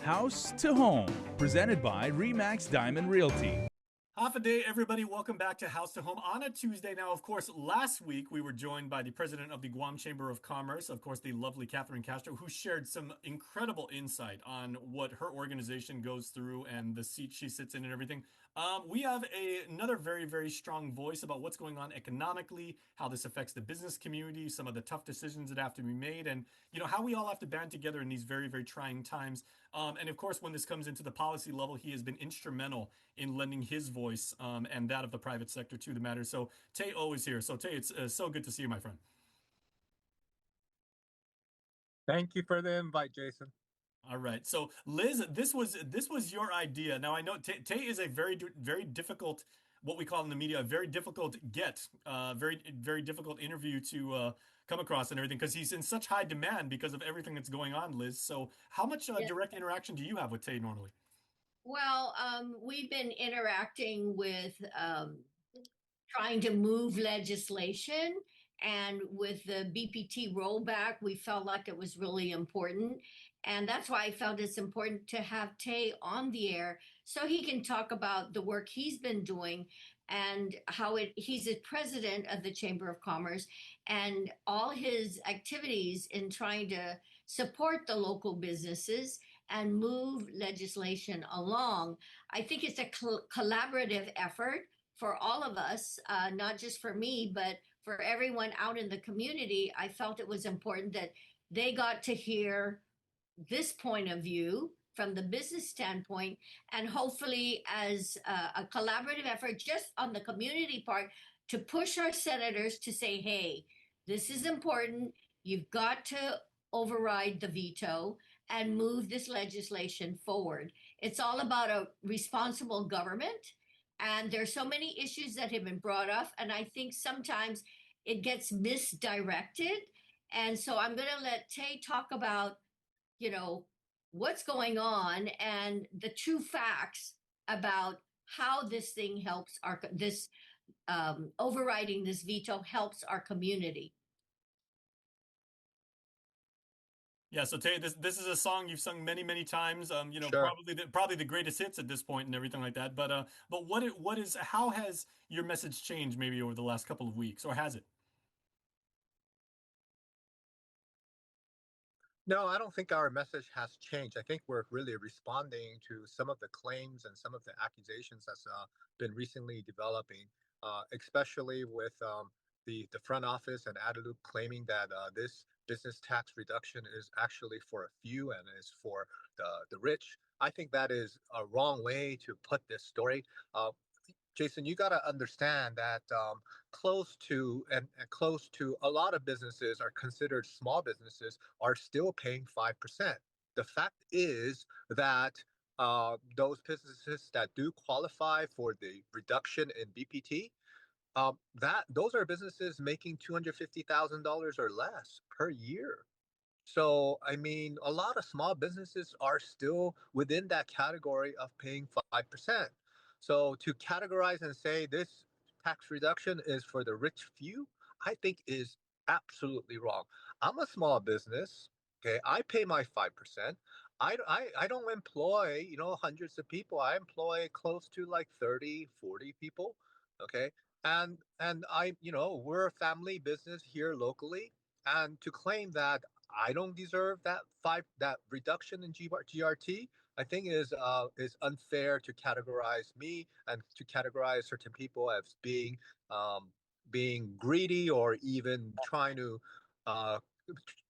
House to Home, presented by Remax Diamond Realty. Half a day, everybody. Welcome back to House to Home on a Tuesday. Now, of course, last week we were joined by the president of the Guam Chamber of Commerce, of course, the lovely Catherine Castro, who shared some incredible insight on what her organization goes through and the seat she sits in and everything. We have another very, very strong voice about what's going on economically, how this affects the business community, some of the tough decisions that have to be made, and how we all have to band together in these very, very trying times. And of course, when this comes into the policy level, he has been instrumental in lending his voice and that of the private sector to the matter. So Tae Oh is here. So Tae, it's so good to see you, my friend. Thank you for the invite, Jason. All right. So Liz, this was your idea. Now I know Tae is a very difficult, what we call in the media, a very difficult very difficult interview to come across and everything because he's in such high demand because of everything that's going on, Liz. So how much direct interaction do you have with Tae normally? Well, we've been interacting with trying to move legislation. And with the BPT rollback, we felt like it was really important. And that's why I felt it's important to have Tay on the air so he can talk about the work he's been doing and he's a president of the Chamber of Commerce and all his activities in trying to support the local businesses and move legislation along. I think it's a collaborative effort for all of us, not just for me, but for everyone out in the community. I felt it was important that they got to hear this point of view from the business standpoint, and hopefully as a collaborative effort just on the community part to push our senators to say, hey, this is important. You've got to override the veto and move this legislation forward. It's all about a responsible government. And there's so many issues that have been brought up. And I think sometimes it gets misdirected. And so I'm going to let Tay talk about, what's going on and the true facts about how this thing helps this overriding this veto helps our community. Yeah, so Tay, this is a song you've sung many times. Sure. Probably the greatest hits at this point and everything like that. But how has your message changed maybe over the last couple of weeks, or has it? No, I don't think our message has changed. I think we're really responding to some of the claims and some of the accusations that's been recently developing, especially with the front office and Adelup claiming that this business tax reduction is actually for a few and is for the rich. I think that is a wrong way to put this story. Jason, you got to understand that close to a lot of businesses are considered small businesses are still paying 5%. The fact is that those businesses that do qualify for the reduction in BPT, that those are businesses making $250,000 or less per year. So, I mean, a lot of small businesses are still within that category of paying 5%. So, to categorize and say this tax reduction is for the rich few, I think is absolutely wrong. I'm a small business. Okay. I pay my 5%. I don't employ, hundreds of people. I employ close to like 30, 40 people. Okay. And we're a family business here locally. And to claim that I don't deserve that reduction in GRT, I think is unfair to categorize me and to categorize certain people as um, being greedy or even uh,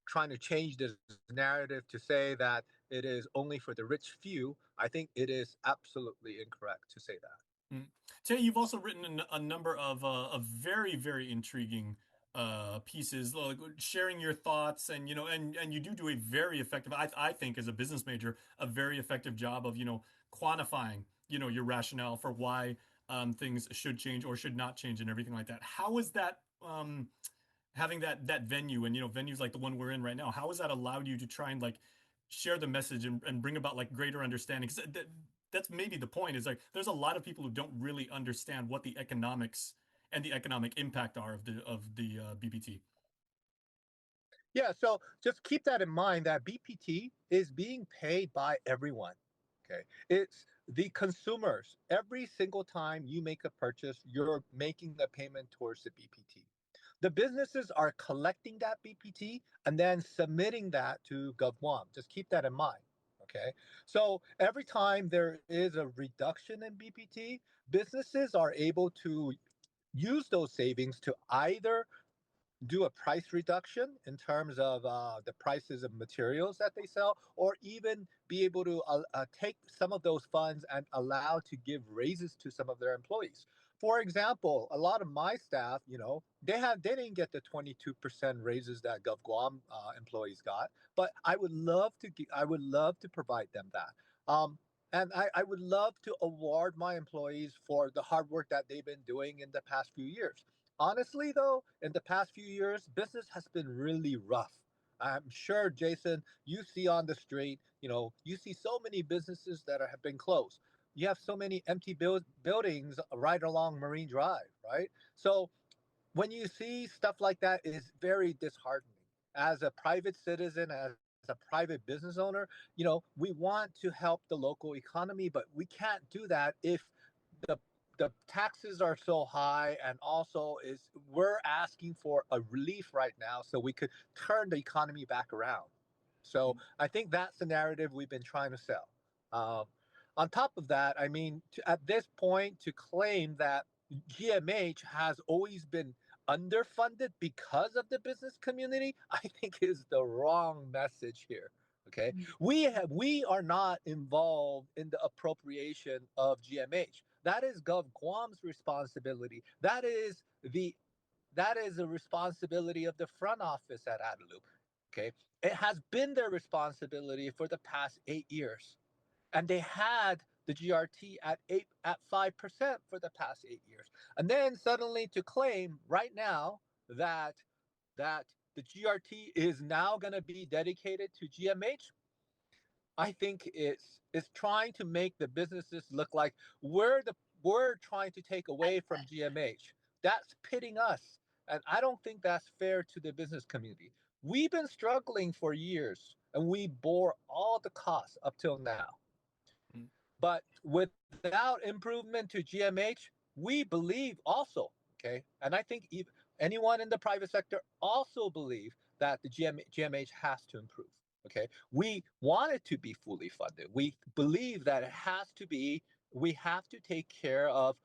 trying to change this narrative to say that it is only for the rich few. I think it is absolutely incorrect to say that. Mm. Tay, you've also written a number of very intriguing pieces, like sharing your thoughts, and and you do a very effective, I think, as a business major, a very effective job of quantifying your rationale for why things should change or should not change and everything like that. How is that having that venue and venues like the one we're in right now? How has that allowed you to try and like share the message and bring about like greater understanding? Because that's maybe the point is like there's a lot of people who don't really understand what the economics and the economic impact are of the BPT. Yeah, so just keep that in mind that BPT is being paid by everyone. Okay. It's the consumers. Every single time you make a purchase, you're making a payment towards the BPT. The businesses are collecting that BPT and then submitting that to GovGuam. Just keep that in mind. Okay. So every time there is a reduction in BPT, businesses are able to use those savings to either do a price reduction in terms of the prices of materials that they sell, or even be able to take some of those funds and allow to give raises to some of their employees. For example, a lot of my staff, they didn't get the 22% raises that GovGuam employees got, but I would love to provide them that. And I would love to award my employees for the hard work that they've been doing in the past few years. Honestly, though, in the past few years, business has been really rough. I'm sure, Jason, you see on the street, you see so many businesses that have been closed. You have so many empty buildings right along Marine Drive, right? So when you see stuff like that, is very disheartening. As a private citizen, as a private business owner, we want to help the local economy, but we can't do that if the the taxes are so high, and also is we're asking for a relief right now so we could turn the economy back around. So I think that's the narrative we've been trying to sell. Um, on top of that, I mean, at this point, to claim that GMH has always been underfunded because of the business community, I think is the wrong message here. Okay, we are not involved in the appropriation of GMH. That is Gov Guam's responsibility. The that is the responsibility of the front office at Adelup. Okay, it has been their responsibility for the past 8 years, and they had the GRT at 5% for the past 8 years, and then suddenly to claim right now that that the GRT is now going to be dedicated to GMH, I think it's trying to make the businesses look like we're trying to take away from GMH. That's pitting us, and I don't think that's fair to the business community. We've been struggling for years, and we bore all the costs up till now. Mm. But without improvement to GMH, we believe also, okay, and I think anyone in the private sector also believe that the GMH has to improve. Okay, we want it to be fully funded. We believe that it has to be. We have to take care of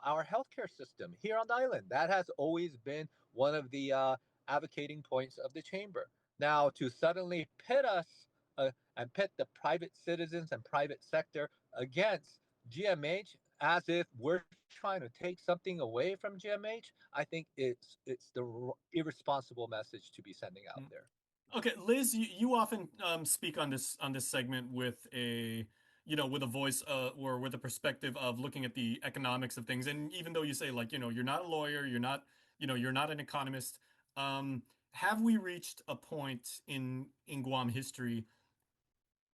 our healthcare system here on the island. That has always been one of the advocating points of the chamber. Now to suddenly pit us and pit the private citizens and private sector against GMH as if we're trying to take something away from GMH, I think it's the irresponsible message to be sending out Mm. there. Okay, Liz, you often speak on this segment with a with a voice or with a perspective of looking at the economics of things. And even though you say, like, you're not a lawyer, you're not an economist, have we reached a point in Guam history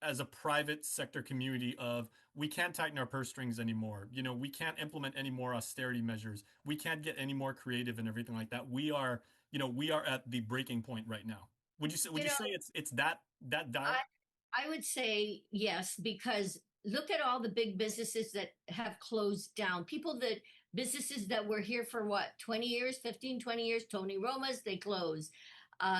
as a private sector community of we can't tighten our purse strings anymore? We can't implement any more austerity measures. We can't get any more creative and everything like that. We are at the breaking point right now. Would You you know, say it's that dire? I would say yes, because look at all the big businesses that have closed down. Businesses that were here for what, 20 years, 15, 20 years, Tony Roma's, they closed.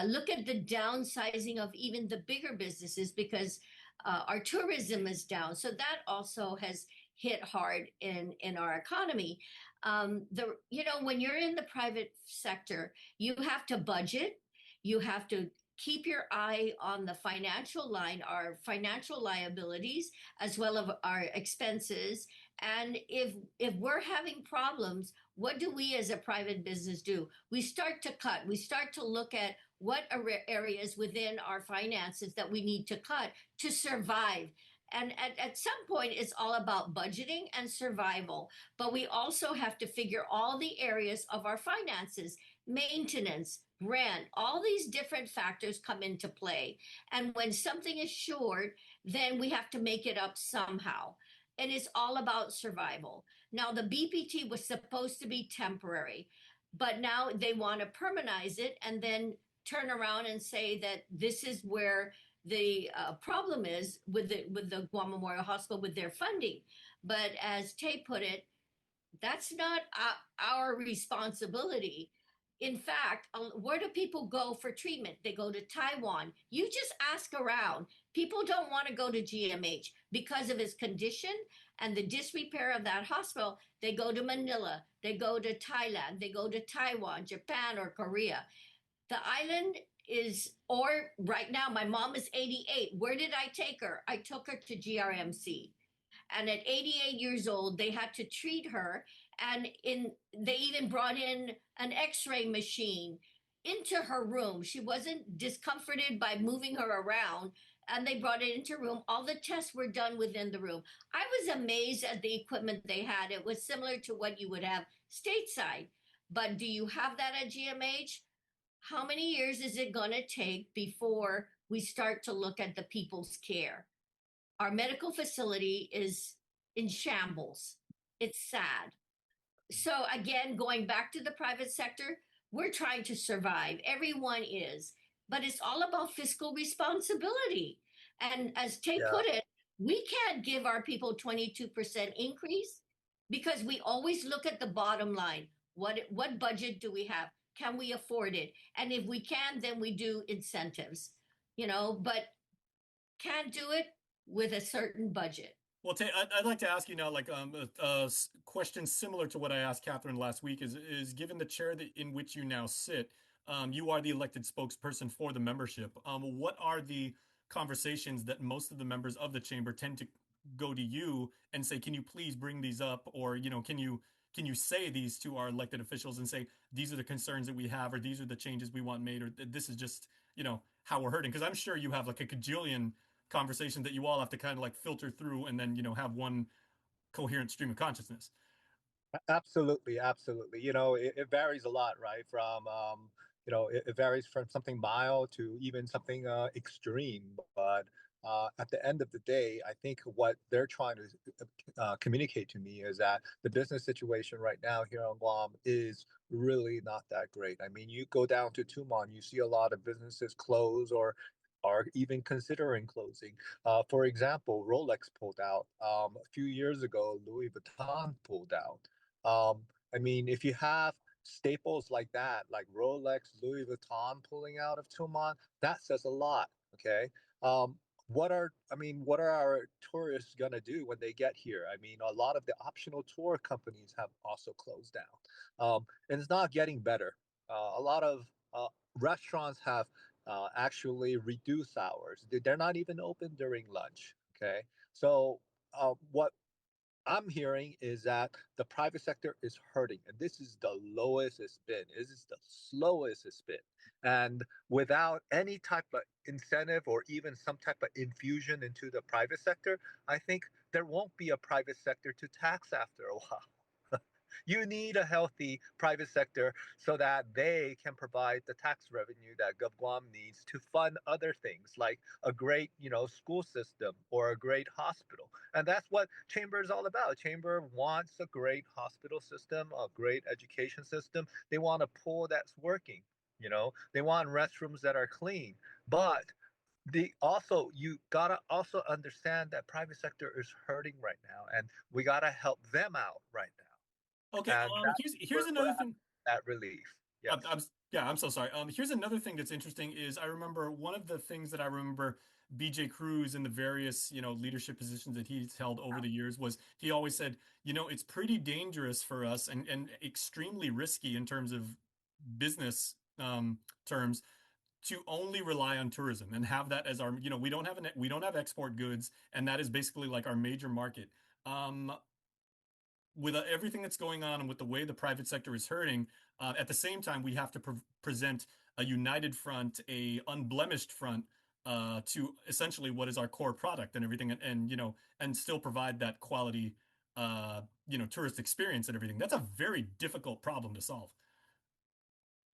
Look at the downsizing of even the bigger businesses because our tourism is down. So that also has hit hard in our economy. When you're in the private sector, you have to budget, you have to keep your eye on the financial line, our financial liabilities, as well as our expenses. And if we're having problems, what do we as a private business do? We start to cut. We start to look at what areas within our finances that we need to cut to survive. And at some point, it's all about budgeting and survival. But we also have to figure all the areas of our finances, maintenance, rent, all these different factors come into play. And when something is short, then we have to make it up somehow. And it's all about survival. Now, the BPT was supposed to be temporary, but now they want to permanize it and then turn around and say that this is where the problem is with the Guam Memorial Hospital with their funding. But as Tay put it, that's not our responsibility. In fact, where do people go for treatment? They go to Taiwan. You just ask around. People don't want to go to GMH because of his condition and the disrepair of that hospital. They go to Manila, they go to Thailand, they go to Taiwan, Japan, or Korea. The island is, or right now, my mom is 88. Where did I take her? I took her to GRMC, and at 88 years old they had to treat her, and they even brought in an x-ray machine into her room. She wasn't discomforted by moving her around, and they brought it into her room. All the tests were done within the room. I was amazed at the equipment they had. It was similar to what you would have stateside. But do you have that at GMH? How many years is it going to take before we start to look at the people's care? Our medical facility is in shambles. It's sad. So, again, going back to the private sector, we're trying to survive. Everyone is. But it's all about fiscal responsibility. And as Tay Yeah. put it, we can't give our people 22% increase because we always look at the bottom line. What budget do we have? Can we afford it? And if we can, then we do incentives, but can't do it with a certain budget. Well, Tay, I'd like to ask you now, like a question similar to what I asked Catherine last week. Is given the chair in which you now sit, you are the elected spokesperson for the membership. What are the conversations that most of the members of the chamber tend to go to you and say, "Can you please bring these up?" Or can you say these to our elected officials and say, "These are the concerns that we have," or "These are the changes we want made," or "This is just how we're hurting." Because I'm sure you have like a cajillion conversation that you all have to kind of like filter through and then have one coherent stream of consciousness. Absolutely, absolutely. It varies a lot, right? From it varies from something mild to even something extreme. But at the end of the day, I think what they're trying to communicate to me is that the business situation right now here on Guam is really not that great. I mean, you go down to Tumon, you see a lot of businesses close or are even considering closing. For example, Rolex pulled out. A few years ago, Louis Vuitton pulled out. I mean, if you have staples like that, like Rolex, Louis Vuitton pulling out of Tumon, that says a lot. Okay. Um, what are our tourists gonna do when they get here? I mean, a lot of the optional tour companies have also closed down, and it's not getting better. A lot of restaurants have actually reduced hours. They're not even open during lunch. Okay, so what I'm hearing is that the private sector is hurting, and this is the lowest it's been. This is the slowest it's been. And without any type of incentive or even some type of infusion into the private sector, I think there won't be a private sector to tax after a while. You need a healthy private sector so that they can provide the tax revenue that GovGuam needs to fund other things like a great, school system or a great hospital. And that's what Chamber is all about. Chamber wants a great hospital system, a great education system. They want a pool that's working. They want restrooms that are clean. But you gotta also understand that private sector is hurting right now, and we gotta help them out right now. Okay, And that's here's where we're another at, thing. that relief. I'm, Yes. I'm yeah, I'm so sorry. Here's another thing that's interesting is I remember one of the things that I remember BJ Cruz in the various, leadership positions that he's held over the years was he always said, it's pretty dangerous for us and extremely risky in terms of business terms to only rely on tourism and have that as our, we don't have export goods, and that is basically like our major market. Um, with everything that's going on and with the way the private sector is hurting, at the same time, we have to present a united front, a unblemished front to essentially what is our core product and everything, and still provide that quality, tourist experience and everything. That's a very difficult problem to solve.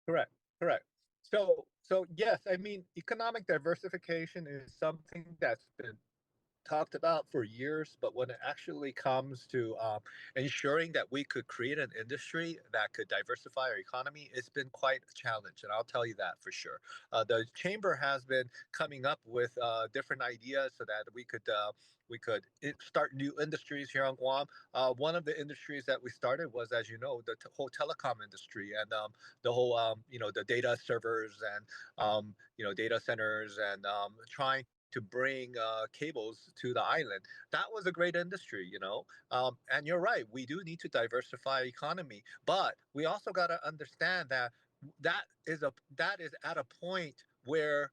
Correct. Correct. So yes, I mean, economic diversification is something that's been talked about for years, but when it actually comes to ensuring that we could create an industry that could diversify our economy, it's been quite a challenge, and I'll tell you that for sure. The chamber has been coming up with different ideas so that we could start new industries here on Guam. One of the industries that we started was, as you know, the whole telecom industry and the whole, the data servers and, data centers and trying to bring cables to the island. That was a great industry, and you're right. We do need to diversify economy, but we also got to understand that that is at a point where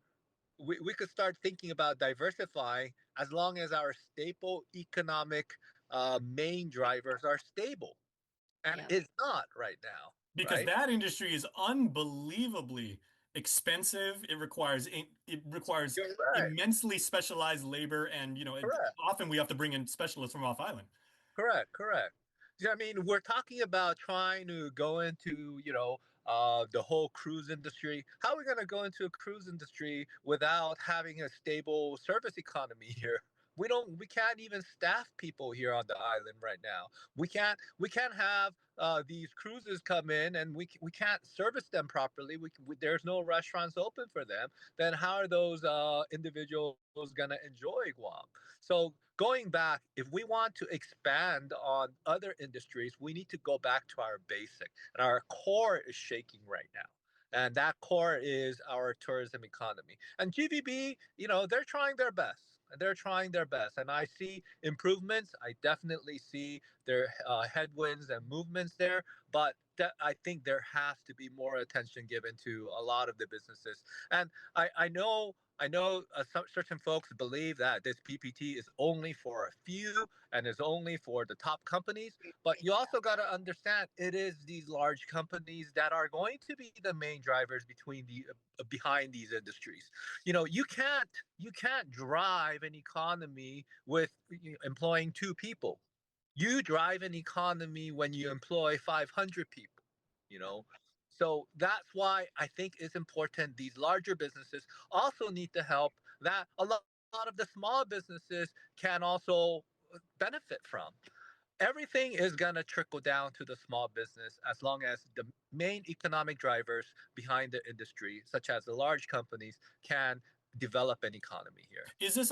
we could start thinking about diversifying as long as our staple economic main drivers are stable, and Yeah. it's not right now, Because right? that industry is unbelievably expensive. It requires You're right. immensely specialized labor, and Correct. often we have to bring in specialists from off island. Correct, correct. Yeah, I mean, we're talking about trying to go into, the whole cruise industry. How are we going to go into a cruise industry without having a stable service economy here? We can't even staff people here on the island right now. We can't have these cruises come in and we can't service them properly. There's no restaurants open for them. Then how are those individuals going to enjoy Guam? So going back, if we want to expand on other industries, we need to go back to our basic. And our core is shaking right now. And that core is our tourism economy. And GVB, they're trying their best. And they're trying their best. And I see improvements. I definitely see their headwinds and movements there. But I think there has to be more attention given to a lot of the businesses. And I know some certain folks believe that this PPT is only for a few and is only for the top companies, but you also got to understand it is these large companies that are going to be the main drivers behind these industries. You can't drive an economy with employing two people. You drive an economy when you employ 500 people, you know. So that's why I think it's important these larger businesses also need to help that a lot of the small businesses can also benefit from. Everything is going to trickle down to the small business as long as the main economic drivers behind the industry, such as the large companies, can develop an economy here. Is this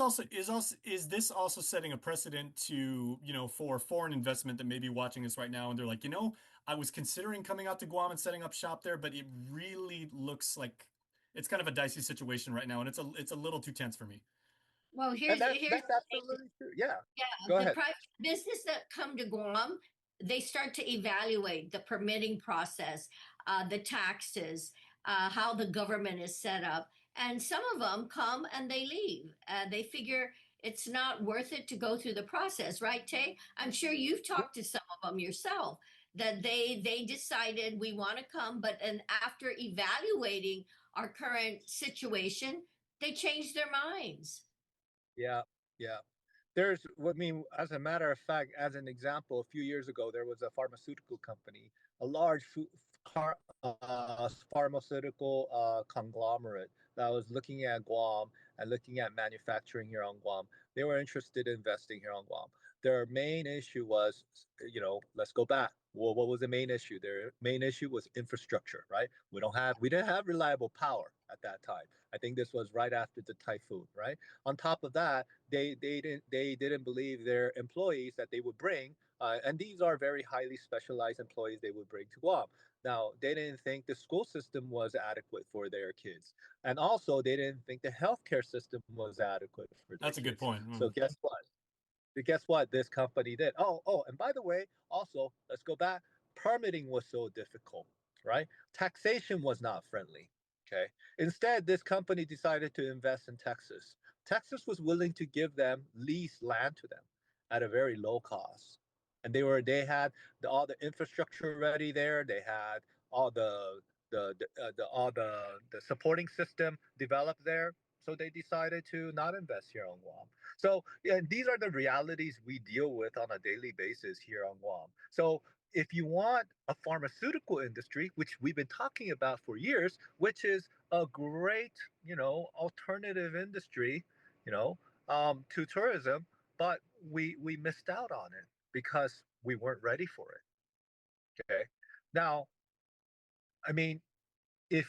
also setting a precedent to, for foreign investment that may be watching us right now, and they're like, I was considering coming out to Guam and setting up shop there, but it really looks like it's kind of a dicey situation right now, and it's a little too tense for me. Well, And here's that's here's that's the thing. absolutely true. Yeah. Yeah, Go the ahead. private business that come to Guam, they start to evaluate the permitting process, the taxes, how the government is set up, and some of them come and they leave. They figure it's not worth it to go through the process, right, Tay? I'm sure you've talked to some of them yourself that they decided we want to come, but and after evaluating our current situation, they changed their minds. Yeah. Yeah. I mean, as a matter of fact, as an example, a few years ago, there was a pharmaceutical company, a large pharmaceutical conglomerate that was looking at Guam and looking at manufacturing here on Guam. They were interested in investing here on Guam. Their main issue was, let's go back. Well, what was the main issue? Their main issue was infrastructure, right? We didn't have reliable power at that time. I think this was right after the typhoon, right? On top of that, they didn't believe their employees that they would bring, and these are very highly specialized employees they would bring to Guam. Now they didn't think the school system was adequate for their kids, and also they didn't think the healthcare system was adequate for their That's a good kids. point. So guess what this company did? Oh, and by the way, also let's go back. Permitting was so difficult, right? Taxation was not friendly. Okay. Instead, this company decided to invest in Texas. Texas was willing to give them lease land to them at a very low cost, and they had all the infrastructure ready there. They had all the supporting system developed there. So they decided to not invest here on Guam. So yeah, these are the realities we deal with on a daily basis here on Guam. So if you want a pharmaceutical industry, which we've been talking about for years, which is a great, alternative industry, you know, to tourism, but we missed out on it because we weren't ready for it. Okay, now I mean, if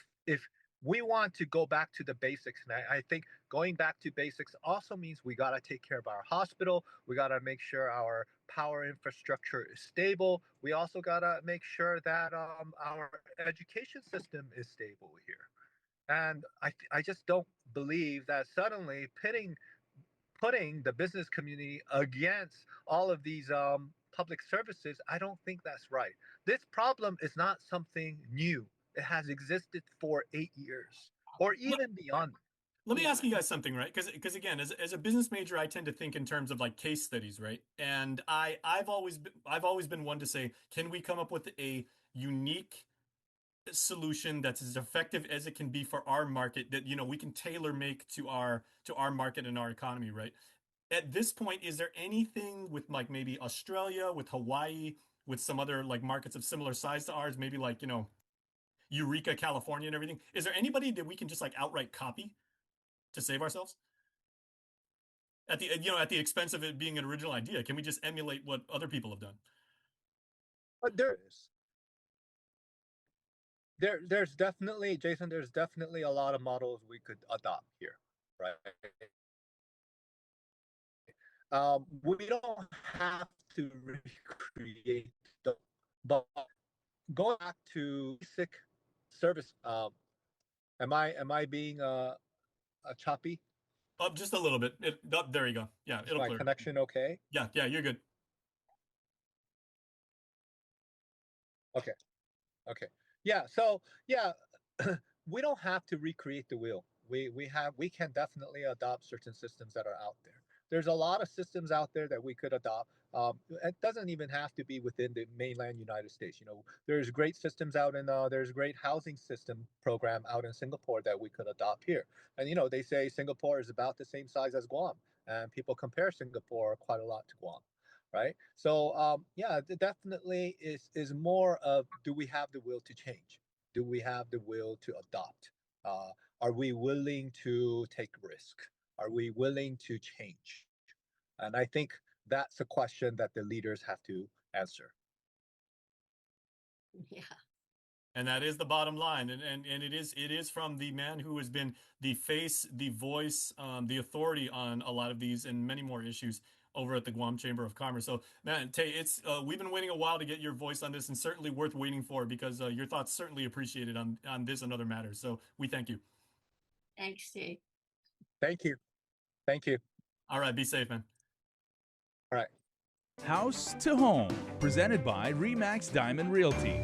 we want to go back to the basics, and I think going back to basics also means we got to take care of our hospital. We got to make sure our power infrastructure is stable. We also got to make sure that our education system is stable here. And I just don't believe that suddenly putting the business community against all of these public services, I don't think that's right. This problem is not something new. It has existed for 8 years or Let, even beyond. let me ask you guys something, right? Because again, as a business major, I tend to think in terms of like case studies, right? And I've always been one to say, can we come up with a unique solution that's as effective as it can be for our market that we can tailor make to our market and our economy, right? At this point, is there anything with like maybe Australia, with Hawaii, with some other like markets of similar size to ours, maybe like, Eureka, California and everything? Is there anybody that we can just like outright copy to save ourselves? At the expense of it being an original idea, can we just emulate what other people have done? But there's definitely, Jason, there's definitely a lot of models we could adopt here, right? We don't have to recreate the, but going back to basic service. Am I being choppy? Up just a little bit. There you go. Yeah, Is it'll my clear. connection okay? Yeah, you're good. Okay. Okay. Yeah. So yeah, we don't have to recreate the wheel. We can definitely adopt certain systems that are out there. There's a lot of systems out there that we could adopt. It doesn't even have to be within the mainland United States. There's great systems out in there's great housing system program out in Singapore that we could adopt here. And they say Singapore is about the same size as Guam, and people compare Singapore quite a lot to Guam, right? So yeah, definitely is more of, do we have the will to change? Do we have the will to adopt? Uh, are we willing to take risk? Are we willing to change? And I think that's a question that the leaders have to answer. Yeah. And that is the bottom line. And it is from the man who has been the face, the voice, the authority on a lot of these and many more issues over at the Guam Chamber of Commerce. So, man, Tay, we've been waiting a while to get your voice on this, and certainly worth waiting for, because your thoughts certainly appreciated on this and other matters. So we thank you. Thanks, Steve. Thank you. Thank you. All right, be safe, man. All right. House to Home, presented by Remax Diamond Realty.